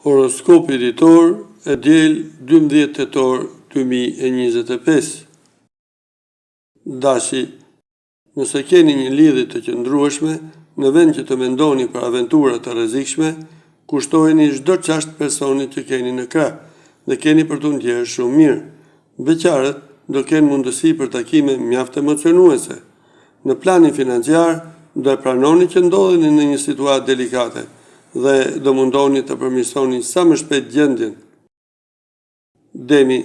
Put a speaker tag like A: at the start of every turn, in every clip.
A: Horoskopi ditor e diel 12 tetor 2025. Dashi, nëse keni një lidhje të qëndrueshme, në vend që të mendoni për aventura të rrezikshme, kushtojeni çdo çast personit që keni në krah dhe keni për t'u ndjerë shumë mirë. Beqarët do kenë mundësi për takime mjaft emocionuese. Në planin financiar, do e pranoni që ndodheni në një situatë delikate dhe do mundoni të përmirësoni sa më shpejt gjendjen. Demi,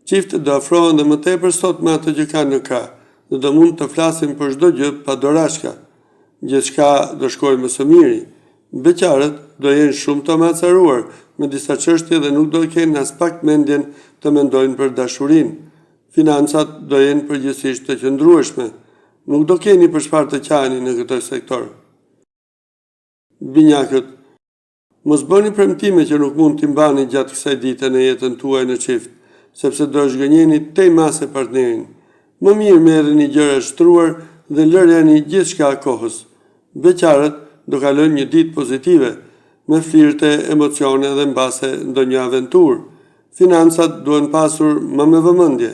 A: çiftet do afrohen dhe më tepër sot me atë që kanë në krah dhe do mund të flasin për çdo gjë pa dorashka. Gjithçka do shkojë më së miri. Beqarët do jenë shumë të macaruar me disa çështje dhe nuk do kenë as pak mendjen të mendojnë për dashurinë. Financat do jenë përgjithsisht të qëndrueshme. Nuk do keni për çfarë të qani në këtë sektor. Binjakët, mos bëni premtime që nuk mund t'i mbani gjatë kësaj dite në jetën tuaj në çift, sepse do zhgënjeni tej mase partnerin. Më mirë merreni gjëra shtruar dhe lëreni gjithçka kohës. Beqarët do kalojnë një ditë pozitive, me flirte, emocione dhe mbase ndonjë aventurë. Financat duhen pasur më me vëmendje.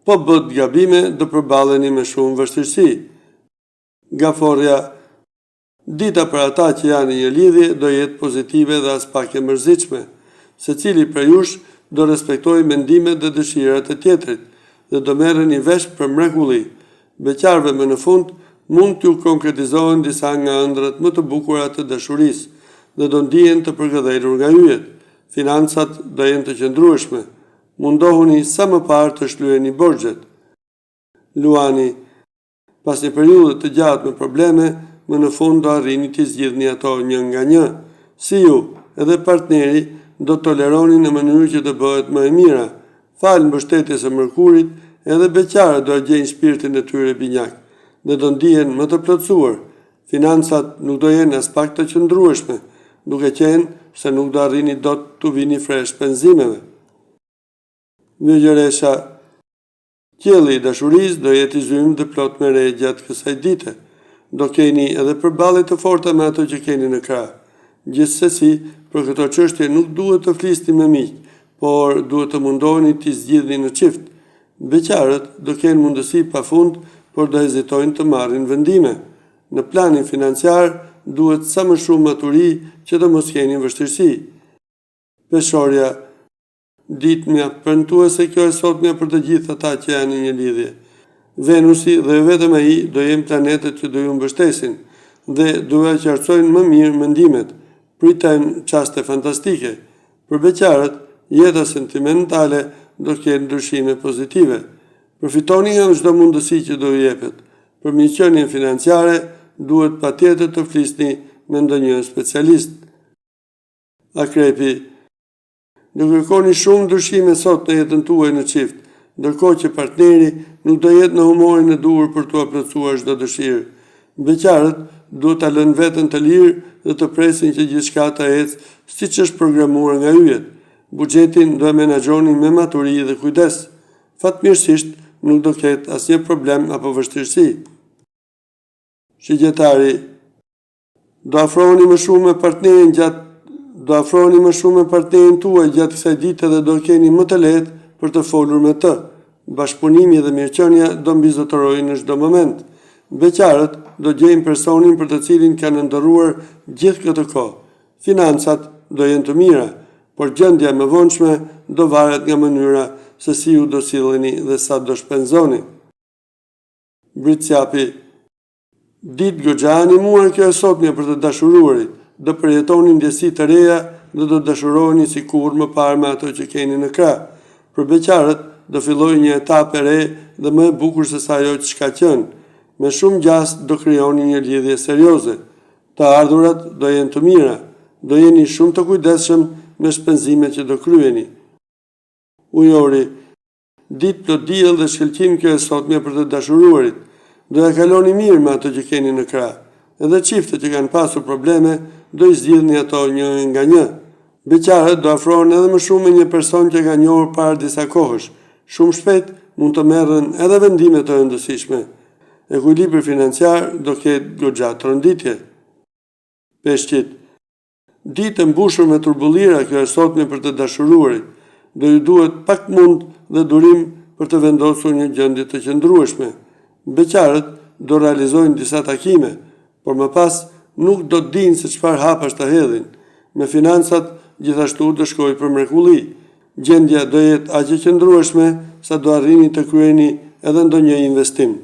A: Po bët gabime do përballeni me shumë vështirësi. Gaforja, dita për ata që janë në një lidhje do jetë pozitive dhe as pak e mërzitshme. Secili prej jush do respektojë mendimet dhe dëshirat e tjetrit dhe do merreni vesh për mrekulli. Beqarëve më në fund mund t'ju konkretizohen disa nga ëndrat më të bukura të dashurisë dhe do ndihen të përgëdhelur nga yjet. Financat do jenë të qëndrueshme. Mundohuni sa më parë të shlyeni borxhet. Luani, pas një periudhe të gjatë me probleme, më në fund do arrini t'i zgjidhni ato një nga një. Si ju, edhe partneri do toleroni në mënyrë që të bëhet më e mira. Falë mbështetjes së Mërkurit, edhe beqarët do gjejnë shpirtin e tyre binjak dhe do ndihen më të plotësuar. Financat nuk do jenë as pak të qëndrueshme, duke qenë se nuk do arrini dot t'u vini fresh penzimeve. Vëgjëresha, qielli i dashurisë do jetë i zymë dhe plot me re gjatë kësaj dite. Do keni edhe përballje të forta me ato që keni në krah. Gjithsesi, për këto çështje nuk duhet të flisni me miq, por duhet të mundoheni t'i zgjidhni në çift. Beqarët do kenë mundësi pafund, por do hezitojnë të marrin vendime. Në planin financiar duhet sa më shumë maturi që të mos keni vështirësi. Peshorja, ditë mjaft premtuese kjo e sotmja për të gjithë ata që janë në një lidhje. Venusi dhe vetëm ai do jenë planetet që do ju mbështesin dhe do ja qartësojnë më mirë mendimet. Priten çaste fantastike. Për beqarët, jeta sentimentale do kenë ndryshime pozitive. Përfitoni nga çdo mundësi që do ju jepet. Për miqënien financiare duhet patjetër të flisni me ndonjë specialist. Akrepi, do kërkoni shumë ndryshime sot në jetën tuaj në çift, ndërkohë që partneri nuk do jetë në humorin e duhur për t'u plotësuar çdo dëshirë. Beqarët duhet ta lënë veten të lirë dhe të presin që gjithçka të ecë siç është programuar nga yjet. Buxhetin do e menaxhoni me maturi dhe kujdes. Fatmirësisht nuk do ketë asnjë problem apo vështirësi. Shigjetari, do afroheni më shumë me partnerin tuaj gjatë kësaj dite dhe do keni më të lehtë për të folur me të. Bashkëpunimi dhe mirëqenia do mbizotërojnë në çdo moment. Beqarët do gjejnë personin për të cilin kanë ndërruar gjithë këtë kohë. Financat do jenë të mira, por gjendja më vonshme do varet nga mënyra se si ju do silleni dhe sa do shpenzoni. Britsjapi, ditë goxha animuar kjo e sotmja për të dashuruarit, do përjetoni ndjesi të reja dhe do dashuroheni sikur më parë me ato që keni në krah. Për beqarët do fillojë një etapë e re dhe më e bukur se sa ajo që ka qenë. Me shumë gjast do krijoni një lidhje serioze. Të ardhurat do jenë të mira. Do jeni shumë të kujdesshëm me shpenzimet që do kryeni. Ujori, ditë plot diell dhe shkëlqim kjo e sotmja për të dashuruarit. Do ja kaloni mirë me ato që keni në krah. Edhe çiftet që kanë pasur probleme do i zgjidhni ato një nga një. Beqarët do afrohen edhe më shumë me një person që ka njohur para disa kohësh. Shumë shpejt mund të merren edhe vendime të rëndësishme. Ekuilibri financiar do ketë goxha tronditje. Peshqit, Ditë e mbushur me turbullira, kjo është sotme për të dashuruarit, do ju duhet pak mund dhe durim për të vendosur një gjendje të qëndrueshme. Beqarët do realizojnë disa takime, por më pas nuk do të dinë se çfarë hapash të hedhin. Me financat gjithashtu do shkojë për mrekulli. Gjendja do jetë aq e qëndrueshme sa do arrini të kryeni edhe ndonjë investim.